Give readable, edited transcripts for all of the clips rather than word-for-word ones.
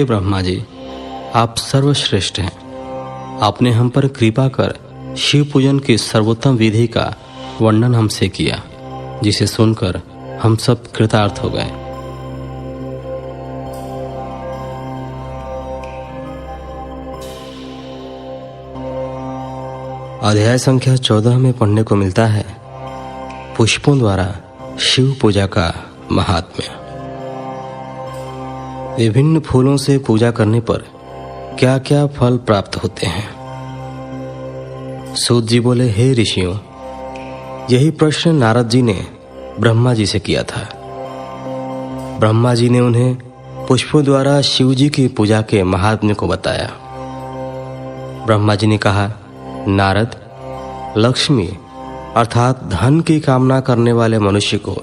हे ब्रह्मा जी, आप सर्वश्रेष्ठ हैं। आपने हम पर कृपा कर शिव पूजन की सर्वोत्तम विधि का वर्णन हमसे किया, जिसे सुनकर हम सब कृतार्थ हो गए। अध्याय संख्या 14 में पढ़ने को मिलता है पुष्पों द्वारा शिव पूजा का महात्म्य। विभिन्न फूलों से पूजा करने पर क्या क्या फल प्राप्त होते हैं। सूत जी बोले, हे ऋषियों, यही प्रश्न नारद जी ने ब्रह्मा जी से किया था। ब्रह्मा जी ने उन्हें पुष्पों द्वारा शिव जी की पूजा के महात्म्य को बताया। ब्रह्मा जी ने कहा, नारद, लक्ष्मी अर्थात धन की कामना करने वाले मनुष्य को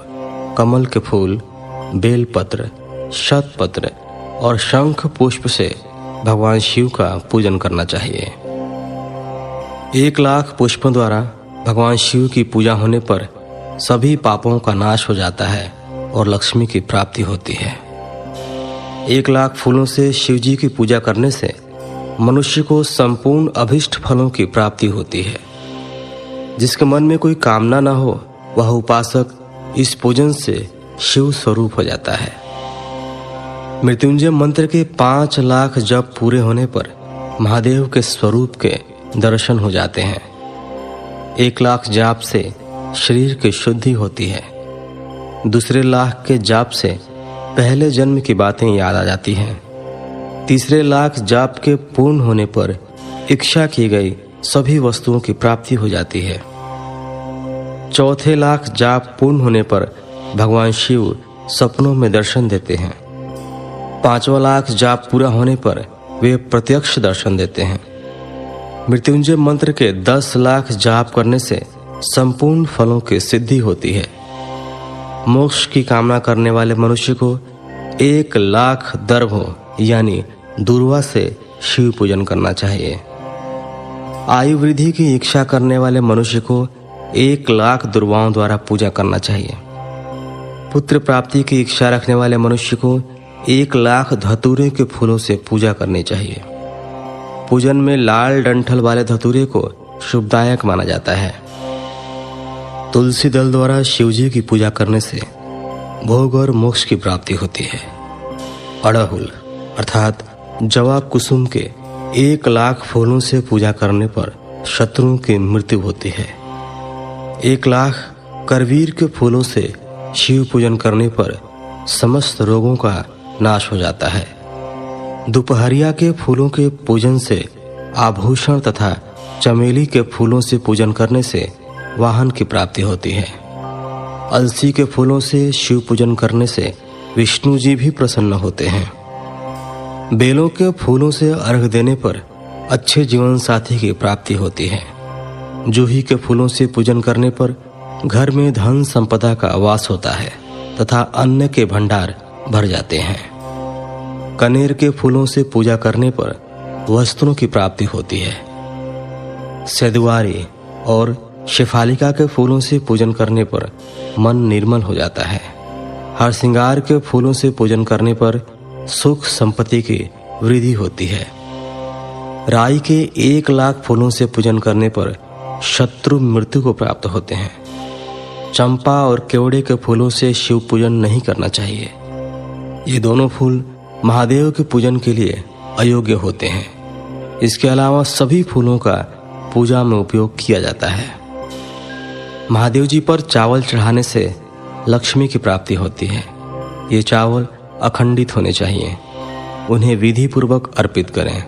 कमल के फूल, बेलपत्र, शतपत्र और शंख पुष्प से भगवान शिव का पूजन करना चाहिए। 1,00,000 पुष्पों द्वारा भगवान शिव की पूजा होने पर सभी पापों का नाश हो जाता है और लक्ष्मी की प्राप्ति होती है। 1,00,000 फूलों से शिव जी की पूजा करने से मनुष्य को संपूर्ण अभिष्ट फलों की प्राप्ति होती है। जिसके मन में कोई कामना न हो, वह उपासक इस पूजन से शिव स्वरूप हो जाता है। मृत्युंजय मंत्र के 5,00,000 जप पूरे होने पर महादेव के स्वरूप के दर्शन हो जाते हैं। 1,00,000 जाप से शरीर की शुद्धि होती है। दूसरे लाख के जाप से पहले जन्म की बातें याद आ जाती हैं। तीसरे लाख जाप के पूर्ण होने पर इच्छा की गई सभी वस्तुओं की प्राप्ति हो जाती है। चौथे लाख जाप पूर्ण होने पर भगवान शिव सपनों में दर्शन देते हैं। 5वां लाख जाप पूरा होने पर वे प्रत्यक्ष दर्शन देते हैं। मृत्युंजय मंत्र के 10,00,000 जाप करने से संपूर्ण फलों की सिद्धि होती है। मोक्ष की कामना करने वाले मनुष्य को 1,00,000 दर्भों यानी दूर्वा से शिव पूजन करना चाहिए। आयु वृद्धि की इच्छा करने वाले मनुष्य को 1,00,000 दुर्वाओं द्वारा पूजा करना चाहिए। पुत्र प्राप्ति की इच्छा रखने वाले मनुष्य को 1,00,000 धतूरे के फूलों से पूजा करनी चाहिए। पूजन में लाल डंठल वाले धतूरे को शुभदायक माना जाता है। तुलसी दल द्वारा शिवजी की पूजा करने से भोग और मोक्ष की प्राप्ति होती है। अड़हुल अर्थात जवाब कुसुम के 1,00,000 फूलों से पूजा करने पर शत्रुओं की मृत्यु होती है। 1,00,000 करवीर के फूलों से शिव पूजन करने पर समस्त रोगों का नाश हो जाता है। दोपहरिया के फूलों के पूजन से आभूषण तथा चमेली के फूलों से पूजन करने से वाहन की प्राप्ति होती है। अलसी के फूलों से शिव पूजन करने से विष्णु जी भी प्रसन्न होते हैं। बेलों के फूलों से अर्घ देने पर अच्छे जीवन साथी की प्राप्ति होती है। जूही के फूलों से पूजन करने पर घर में धन संपदा का वास होता है तथा अन्न के भंडार भर जाते हैं। कनेर के फूलों से पूजा करने पर वस्त्रों की प्राप्ति होती है। सेदुआरी और शेफालिका के फूलों से पूजन करने पर मन निर्मल हो जाता है। हरसिंगार के फूलों से पूजन करने पर सुख संपत्ति की वृद्धि होती है। राई के 1,00,000 फूलों से पूजन करने पर शत्रु मृत्यु को प्राप्त होते हैं। चंपा और केवड़े के फूलों से शिव पूजन नहीं करना चाहिए। ये दोनों फूल महादेव के पूजन के लिए अयोग्य होते हैं। इसके अलावा सभी फूलों का पूजा में उपयोग किया जाता है। महादेव जी पर चावल चढ़ाने से लक्ष्मी की प्राप्ति होती है। ये चावल अखंडित होने चाहिए। उन्हें विधि पूर्वक अर्पित करें।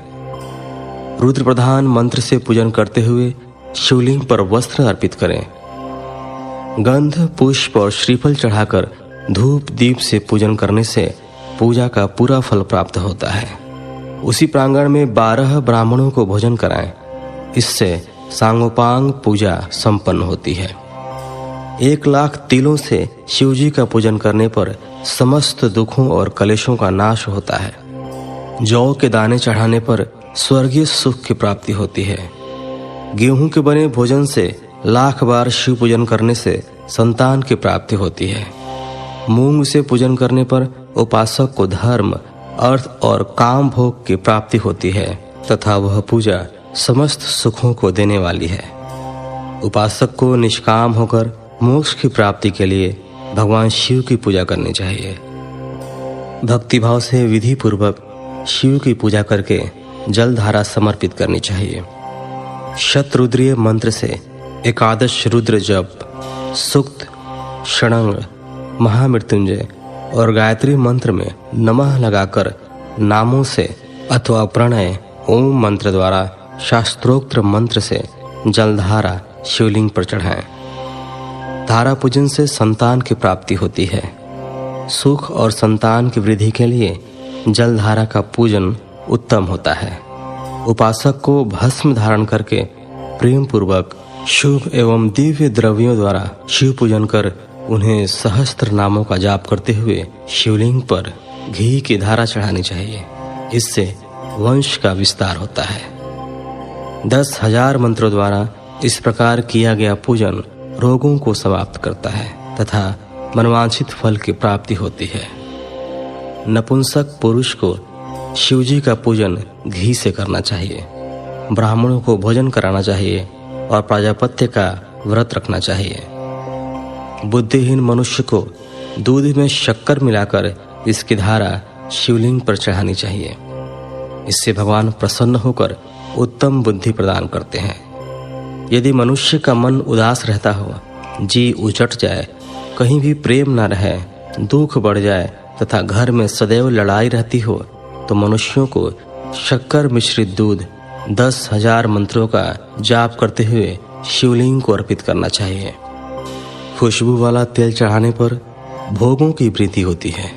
रुद्र प्रधान मंत्र से पूजन करते हुए शिवलिंग पर वस्त्र अर्पित करें। गंध, पुष्प और श्रीफल चढ़ाकर धूप दीप से पूजन करने से पूजा का पूरा फल प्राप्त होता है। उसी प्रांगण में 12 ब्राह्मणों को भोजन कराएं। इससे सांगोपांग पूजा संपन्न होती है। 1,00,000 तिलों से शिवजी का पूजन करने पर समस्त दुखों और कलेशों का नाश होता है। जौ के दाने चढ़ाने पर स्वर्गीय सुख की प्राप्ति होती है। गेहूं के बने भोजन से 1,00,000 बार शिव पूजन करने से संतान की प्राप्ति होती है। मूंग से पूजन करने पर उपासक को धर्म, अर्थ और काम भोग की प्राप्ति होती है तथा वह पूजा समस्त सुखों को देने वाली है। उपासक को निष्काम होकर मोक्ष की प्राप्ति के लिए भगवान शिव की पूजा करनी चाहिए। भक्तिभाव से विधि पूर्वक शिव की पूजा करके जलधारा समर्पित करनी चाहिए। शतरुद्रीय मंत्र से एकादश रुद्र जप, सूक्त, षडंग, महामृत्युंजय और गायत्री मंत्र में नमः लगाकर नामों से अथवा प्रणय ओम मंत्र द्वारा शास्त्रोक्त मंत्र से जलधारा शिवलिंग पर चढ़ाएं। धारा पूजन से संतान की प्राप्ति होती है। सुख और संतान की वृद्धि के लिए जलधारा का पूजन उत्तम होता है। उपासक को भस्म धारण करके प्रेम पूर्वक शुभ एवं दिव्य द्रव्यों द्वारा शिव पूजन कर उन्हें सहस्त्र नामों का जाप करते हुए शिवलिंग पर घी की धारा चढ़ानी चाहिए। इससे वंश का विस्तार होता है। 10,000 मंत्रों द्वारा इस प्रकार किया गया पूजन रोगों को समाप्त करता है तथा मनवांछित फल की प्राप्ति होती है। नपुंसक पुरुष को शिवजी का पूजन घी से करना चाहिए। ब्राह्मणों को भोजन कराना चाहिए और प्राजापत्य का व्रत रखना चाहिए। बुद्धिहीन मनुष्य को दूध में शक्कर मिलाकर इसकी धारा शिवलिंग पर चढ़ानी चाहिए। इससे भगवान प्रसन्न होकर उत्तम बुद्धि प्रदान करते हैं। यदि मनुष्य का मन उदास रहता हो, जी उचट जाए, कहीं भी प्रेम न रहे, दुख बढ़ जाए तथा घर में सदैव लड़ाई रहती हो, तो मनुष्यों को शक्कर मिश्रित दूध 10,000 मंत्रों का जाप करते हुए शिवलिंग को अर्पित करना चाहिए। खुशबू वाला तेल चढ़ाने पर भोगों की वृद्धि होती है।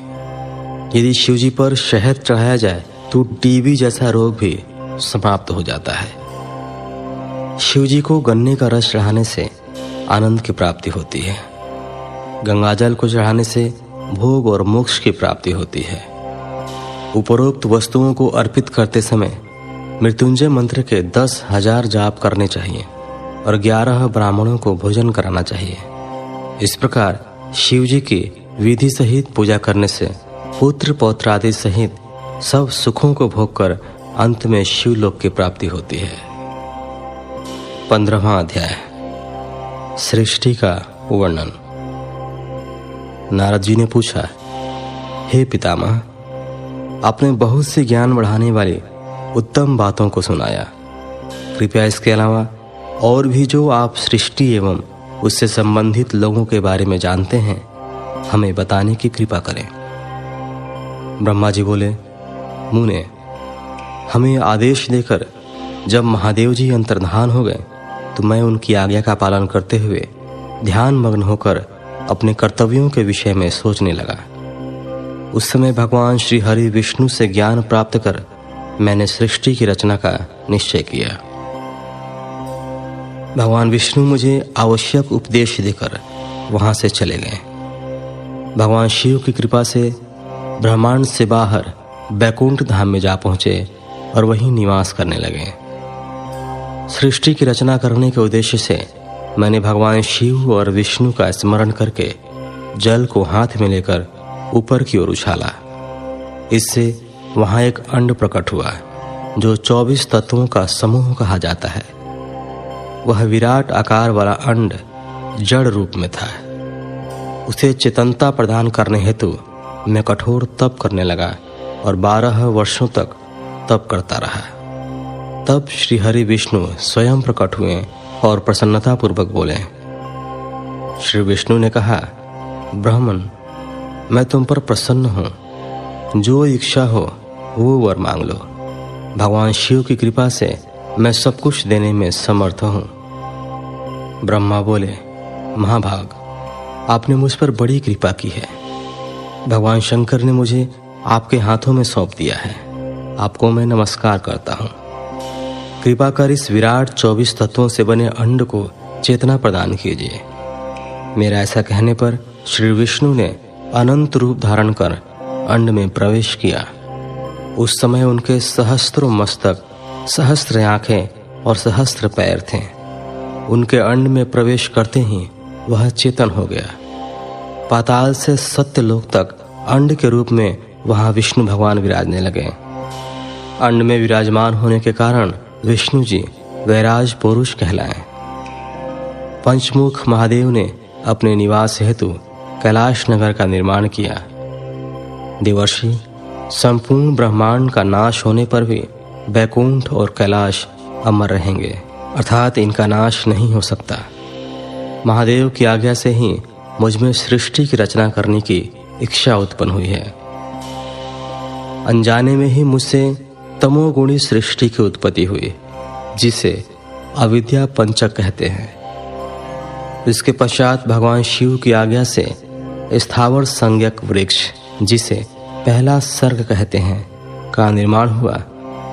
यदि शिवजी पर शहद चढ़ाया जाए तो टीबी जैसा रोग भी समाप्त हो जाता है। शिवजी को गन्ने का रस चढ़ाने से आनंद की प्राप्ति होती है। गंगाजल को चढ़ाने से भोग और मोक्ष की प्राप्ति होती है। उपरोक्त वस्तुओं को अर्पित करते समय मृत्युंजय मंत्र के 10,000 जाप करने चाहिए और 11 ब्राह्मणों को भोजन कराना चाहिए। इस प्रकार शिवजी की विधि सहित पूजा करने से पुत्र पौत्र आदि सहित सब सुखों को भोगकर अंत में शिवलोक की प्राप्ति होती है। 15वां अध्याय, सृष्टि का वर्णन। नारद जी ने पूछा, हे पितामह, आपने बहुत सी ज्ञान बढ़ाने वाली उत्तम बातों को सुनाया। कृपया इसके अलावा और भी जो आप सृष्टि एवं उससे संबंधित लोगों के बारे में जानते हैं, हमें बताने की कृपा करें। ब्रह्मा जी बोले, मुने, हमें आदेश देकर जब महादेव जी अंतर्धान हो गए तो मैं उनकी आज्ञा का पालन करते हुए ध्यान मग्न होकर अपने कर्तव्यों के विषय में सोचने लगा। उस समय भगवान श्री हरि विष्णु से ज्ञान प्राप्त कर मैंने सृष्टि की रचना का निश्चय किया। भगवान विष्णु मुझे आवश्यक उपदेश देकर वहां से चले गए। भगवान शिव की कृपा से ब्रह्मांड से बाहर बैकुंठ धाम में जा पहुंचे और वहीं निवास करने लगे। सृष्टि की रचना करने के उद्देश्य से मैंने भगवान शिव और विष्णु का स्मरण करके जल को हाथ में लेकर ऊपर की ओर उछाला। इससे वहां एक अंड प्रकट हुआ जो 24 तत्वों का समूह कहा जाता है। वह विराट आकार वाला अंड जड़ रूप में था। उसे चेतनता प्रदान करने हेतु मैं कठोर तप करने लगा और 12 वर्षों तक तप करता रहा। तब श्री हरि विष्णु स्वयं प्रकट हुए और प्रसन्नता पूर्वक बोले। श्री विष्णु ने कहा, ब्राह्मण, मैं तुम पर प्रसन्न हूं। जो इच्छा हो वो वर मांग लो। भगवान शिव की कृपा से मैं सब कुछ देने में समर्थ हूं। ब्रह्मा बोले, महाभाग, आपने मुझ पर बड़ी कृपा की है। भगवान शंकर ने मुझे आपके हाथों में सौंप दिया है। आपको मैं नमस्कार करता हूं। कृपा कर इस विराट 24 तत्वों से बने अंड को चेतना प्रदान कीजिए। मेरा ऐसा कहने पर श्री विष्णु ने अनंत रूप धारण कर अंड में प्रवेश किया। उस समय उनके सहस्त्रों मस्तक, सहस्त्र आंखें और सहस्त्र पैर थे। उनके अंड में प्रवेश करते ही वह चेतन हो गया। पाताल से सत्यलोक तक अंड के रूप में वहां विष्णु भगवान विराजने लगे। अंड में विराजमान होने के कारण विष्णु जी वैराज पुरुष कहलाए। पंचमुख महादेव ने अपने निवास हेतु कैलाश नगर का निर्माण किया। देवर्षि, संपूर्ण ब्रह्मांड का नाश होने पर भी बैकुंठ और कैलाश अमर रहेंगे, अर्थात इनका नाश नहीं हो सकता। महादेव की आज्ञा से ही मुझ में सृष्टि की रचना करने की इच्छा उत्पन्न हुई है। अनजाने में ही मुझसे तमोगुणी सृष्टि की उत्पत्ति हुई, जिसे अविद्या पंचक कहते हैं। इसके पश्चात भगवान शिव की आज्ञा से स्थावर संज्ञक वृक्ष, जिसे पहला सर्ग कहते हैं, का निर्माण हुआ,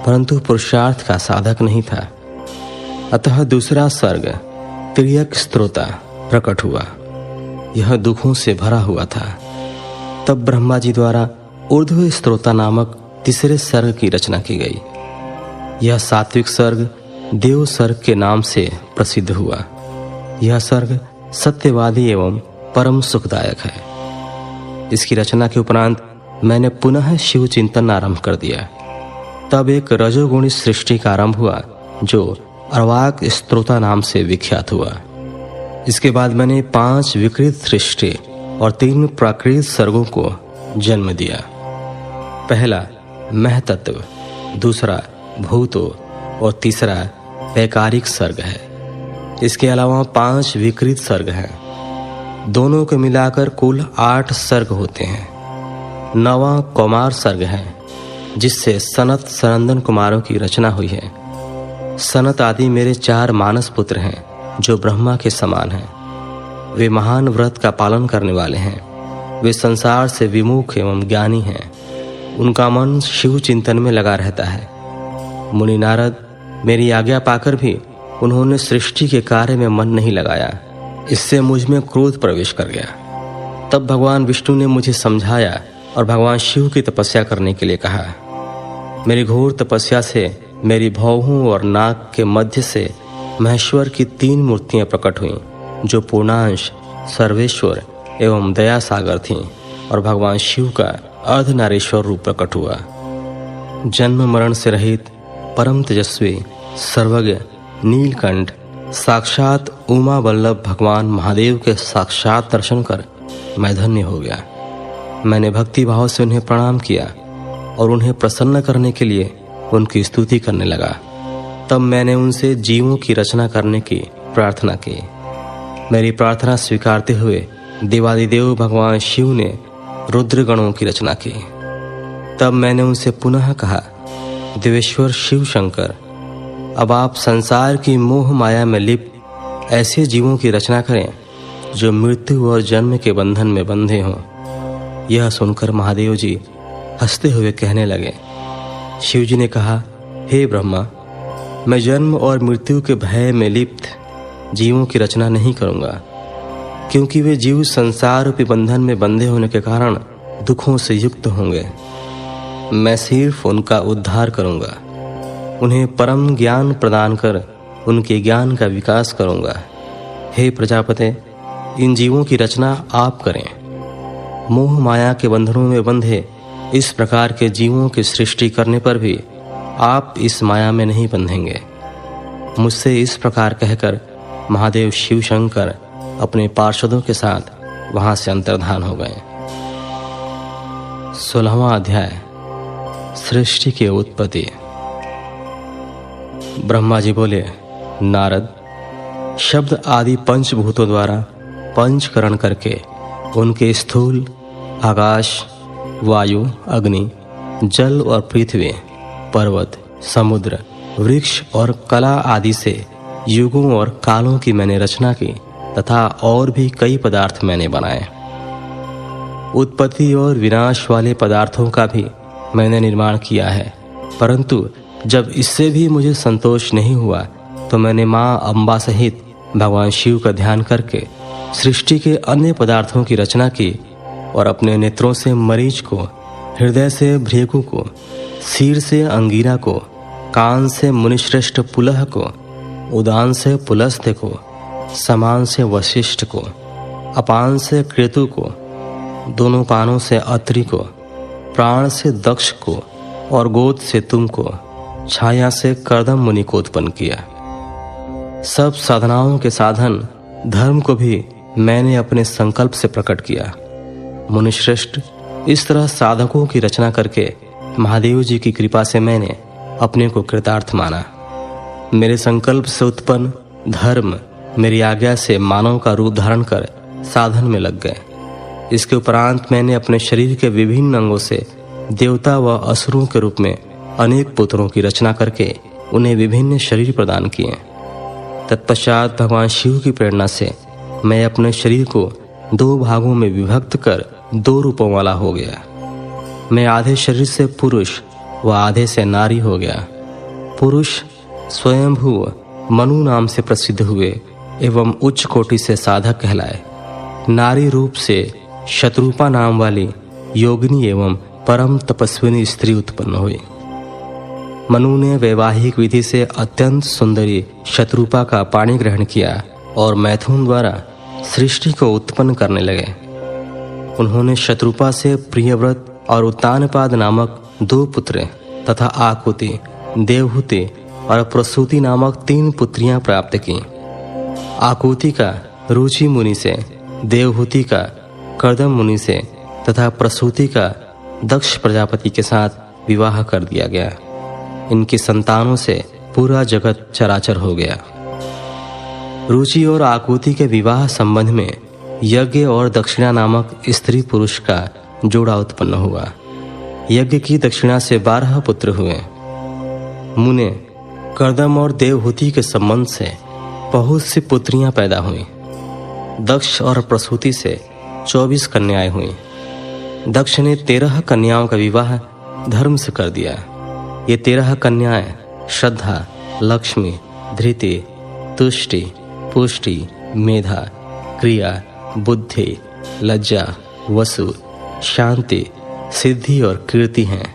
परंतु पुरुषार्थ का साधक नहीं था। अतः दूसरा सर्ग त्रियक स्त्रोता प्रकट हुआ। यह दुखों से भरा हुआ था। तब ब्रह्मा जी द्वारा ऊर्ध्व स्त्रोता नामक तीसरे सर्ग की रचना की गई। यह सात्विक सर्ग देव सर्ग के नाम से प्रसिद्ध हुआ। यह सर्ग सत्यवादी एवं परम सुखदायक है। इसकी रचना के उपरांत मैंने पुनः शिव चिंतन आरंभ कर दिया। तब एक रजोगुणी सृष्टि का आरंभ हुआ, जो अर्वाक स्त्रोता नाम से विख्यात हुआ। इसके बाद मैंने 5 विकृत सृष्टि और 3 प्राकृत सर्गों को जन्म दिया। पहला महतत्व, दूसरा भूतो और तीसरा वैकारिक सर्ग है। इसके अलावा 5 विकृत सर्ग हैं। दोनों को मिलाकर कुल 8 सर्ग होते हैं। 9वां कौमार सर्ग है, जिससे सनत सनंदन कुमारों की रचना हुई है। सनत आदि मेरे 4 मानस पुत्र हैं, जो ब्रह्मा के समान हैं। वे महान व्रत का पालन करने वाले हैं। वे संसार से विमुख एवं ज्ञानी हैं। उनका मन शिव चिंतन में लगा रहता है। मुनि नारद मेरी आज्ञा पाकर भी उन्होंने सृष्टि के कार्य में मन नहीं लगाया। इससे मुझ में क्रोध प्रवेश कर गया। तब भगवान विष्णु ने मुझे समझाया और भगवान शिव की तपस्या करने के लिए कहा। मेरी घोर तपस्या से मेरी भौहों और नाक के मध्य से महेश्वर की 3 मूर्तियां प्रकट हुईं, जो पूर्णांश, सर्वेश्वर एवं दया सागर थीं, और भगवान शिव का अर्धनारीश्वर रूप प्रकट हुआ। जन्म मरण से रहित परम तेजस्वी सर्वज्ञ नीलकंठ साक्षात उमा वल्लभ भगवान महादेव के साक्षात दर्शन कर मैं धन्य हो गया। मैंने भक्ति भाव से उन्हें प्रणाम किया और उन्हें प्रसन्न करने के लिए उनकी स्तुति करने लगा। तब मैंने उनसे जीवों की रचना करने की प्रार्थना की। मेरी प्रार्थना स्वीकारते हुए देवादिदेव भगवान शिव ने रुद्रगणों की रचना की। तब मैंने उनसे पुनः कहा, देवेश्वर शिव शंकर, अब आप संसार की मोह माया में लिप्त ऐसे जीवों की रचना करें जो मृत्यु और जन्म के बंधन में बंधे हों। यह सुनकर महादेव जी हंसते हुए कहने लगे। शिव जी ने कहा, हे ब्रह्मा, मैं जन्म और मृत्यु के भय में लिप्त जीवों की रचना नहीं करूंगा, क्योंकि वे जीव संसार रूपी बंधन में बंधे होने के कारण दुखों से युक्त होंगे। मैं सिर्फ उनका उद्धार करूंगा, उन्हें परम ज्ञान प्रदान कर उनके ज्ञान का विकास करूंगा। हे प्रजापते, इन जीवों की रचना आप करें। मोह माया के बंधनों में बंधे इस प्रकार के जीवों की सृष्टि करने पर भी आप इस माया में नहीं बंधेंगे। मुझसे इस प्रकार कहकर महादेव शिव शंकर अपने पार्षदों के साथ वहां से अंतर्धान हो गए। 16वां अध्याय, सृष्टि की उत्पत्ति। ब्रह्मा जी बोले, नारद, शब्द आदि पंचभूतों द्वारा पंचकरण करके उनके स्थूल आकाश, वायु, अग्नि, जल और पृथ्वी, पर्वत, समुद्र, वृक्ष और कला आदि से युगों और कालों की मैंने रचना की तथा और भी कई पदार्थ मैंने बनाए। उत्पत्ति और विनाश वाले पदार्थों का भी मैंने निर्माण किया है, परंतु जब इससे भी मुझे संतोष नहीं हुआ तो मैंने माँ अम्बा सहित भगवान शिव का ध्यान करके सृष्टि के अन्य पदार्थों की रचना की और अपने नेत्रों से मरीच को, हृदय से भृगु को, सिर से अंगीरा को, कान से मुनिश्रेष्ठ पुलह को, उदान से पुलस्त्य को, समान से वशिष्ठ को, अपान से कृतु को, दोनों पानों से अत्रि को, प्राण से दक्ष को और गोद से तुमको, छाया से कर्दम मुनि को उत्पन्न किया। सब साधनाओं के साधन धर्म को भी मैंने अपने संकल्प से प्रकट किया। मुनिश्रेष्ठ, इस तरह साधकों की रचना करके महादेव जी की कृपा से मैंने अपने को कृतार्थ माना। मेरे संकल्प से उत्पन्न धर्म मेरी आज्ञा से मानव का रूप धारण कर साधन में लग गए। इसके उपरांत मैंने अपने शरीर के विभिन्न अंगों से देवता व असुरों के रूप में अनेक पुत्रों की रचना करके उन्हें विभिन्न शरीर प्रदान किए। तत्पश्चात भगवान शिव की प्रेरणा से मैं अपने शरीर को 2 भागों में विभक्त कर 2 रूपों वाला हो गया। मैं आधे शरीर से पुरुष व आधे से नारी हो गया। पुरुष स्वयंभू मनु नाम से प्रसिद्ध हुए एवं उच्च कोटि से साधक कहलाए। नारी रूप से शत्रुपा नाम वाली योगिनी एवं परम तपस्विनी स्त्री उत्पन्न हुई। मनु ने वैवाहिक विधि से अत्यंत सुंदरी शत्रुपा का पाणी ग्रहण किया और मैथुन द्वारा सृष्टि को उत्पन्न करने लगे। उन्होंने शत्रुपा से प्रियव्रत और उत्तानपाद नामक 2 पुत्र तथा आकुति, देवहूति और प्रसूति नामक 3 पुत्रियां प्राप्त की। आकुति का रुचि मुनि से, देवहूति का कर्दम मुनि से तथा प्रसूति का दक्ष प्रजापति के साथ विवाह कर दिया गया। इनकी संतानों से पूरा जगत चराचर हो गया। रुचि और आकुति के विवाह संबंध में यज्ञ और दक्षिणा नामक स्त्री पुरुष का जोड़ा उत्पन्न हुआ। यज्ञ की दक्षिणा से 12 पुत्र हुए। मुने कर्दम और देवहूति के संबंध से बहुत सी पुत्रियां पैदा हुईं। दक्ष और प्रसूति से 24 कन्याएं हुईं। दक्ष ने 13 कन्याओं का विवाह धर्म से कर दिया। ये 13 कन्याएं श्रद्धा, लक्ष्मी, धृति, तुष्टि, पुष्टि, मेधा, क्रिया, बुद्धि, लज्जा, वसु, शांति, सिद्धि और कीर्ति हैं।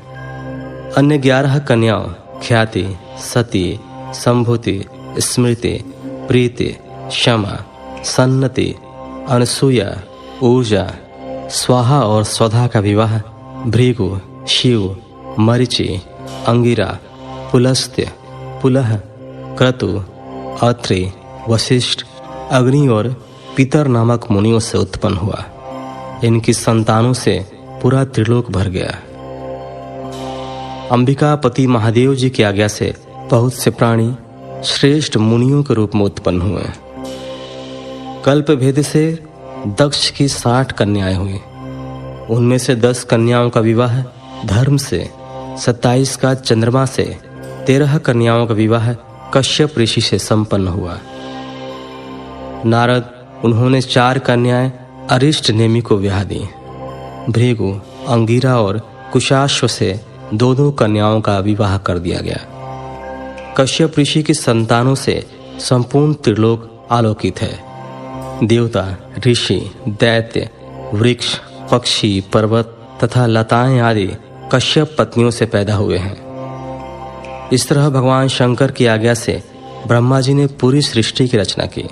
अन्य 11 कन्याओं ख्याति, सती, संभूति, स्मृति, प्रीति, क्षमा, सन्नति, अनसूया, ऊर्जा, स्वाहा और स्वधा का विवाह भृगु, शिव, मरीचि, अंगिरा, पुलस्त्य, पुलह, क्रतु, अत्रि, वशिष्ठ, अग्नि और पितर नामक मुनियों से उत्पन्न हुआ। इनकी संतानों से पूरा त्रिलोक भर गया। अंबिकापति महादेव जी की आज्ञा से बहुत से प्राणी श्रेष्ठ मुनियों के रूप में उत्पन्न हुए। कल्प भेद से दक्ष की 60 कन्याएं हुई। उनमें से 10 कन्याओं का विवाह धर्म से, 27 का चंद्रमा से, 13 कन्याओं का विवाह कश्यप ऋषि से संपन्न हुआ। नारद, उन्होंने 4 कन्याएं अरिष्ट नेमि को ब्याह दी। भृगु, अंगिरा और कुशाश्व से 2-2 कन्याओं का विवाह कर दिया गया। कश्यप ऋषि की संतानों से संपूर्ण त्रिलोक आलोकित है। देवता, ऋषि, दैत्य, वृक्ष, पक्षी, पर्वत तथा लताएं आदि कश्यप पत्नियों से पैदा हुए हैं। इस तरह भगवान शंकर की आज्ञा से ब्रह्मा जी ने पूरी सृष्टि की रचना की।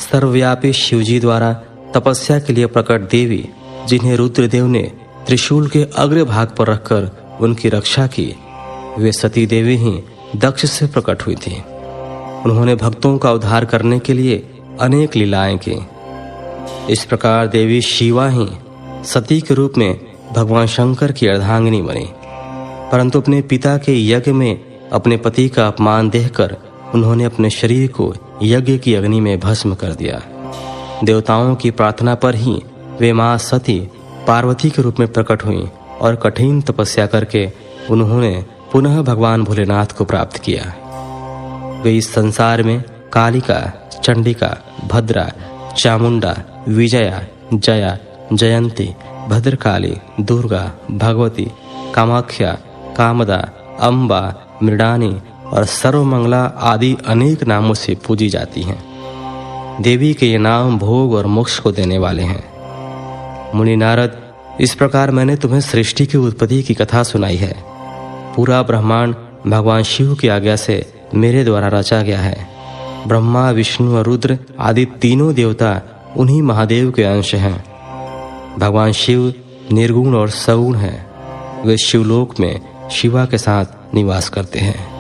सर्वव्यापी शिवजी द्वारा तपस्या के लिए प्रकट देवी, जिन्हें रुद्रदेव ने त्रिशूल के अग्रभाग पर रखकर उनकी रक्षा की, वे सती देवी ही दक्ष से प्रकट हुई थी। उन्होंने भक्तों का उद्धार करने के लिए अनेक लीलाएं की। इस प्रकार देवी शिवा ही सती के रूप में भगवान शंकर की अर्धांगिनी बनी। परंतु अपने पिता के यज्ञ में अपने पति का अपमान देखकर उन्होंने अपने शरीर को यज्ञ की अग्नि में भस्म कर दिया। देवताओं की प्रार्थना पर ही वे मां सती पार्वती के रूप में प्रकट हुईं और कठिन तपस्या करके उन्होंने पुनः भगवान भोलेनाथ को प्राप्त किया। वे इस संसार में कालिका, चंडिका, भद्रा, चामुंडा, विजया, जया, जयंती, भद्रकाली, दुर्गा, भगवती, कामाख्या, कामदा, अम्बा, मृडानी और सर्वमंगला आदि अनेक नामों से पूजी जाती हैं। देवी के ये नाम भोग और मोक्ष को देने वाले हैं। मुनि नारद, इस प्रकार मैंने तुम्हें सृष्टि की उत्पत्ति की कथा सुनाई है। पूरा ब्रह्मांड भगवान शिव की आज्ञा से मेरे द्वारा रचा गया है। ब्रह्मा, विष्णु और रुद्र आदि तीनों देवता उन्हीं महादेव के अंश हैं। भगवान शिव निर्गुण और सगुण हैं। वे शिवलोक में शिवा के साथ निवास करते हैं।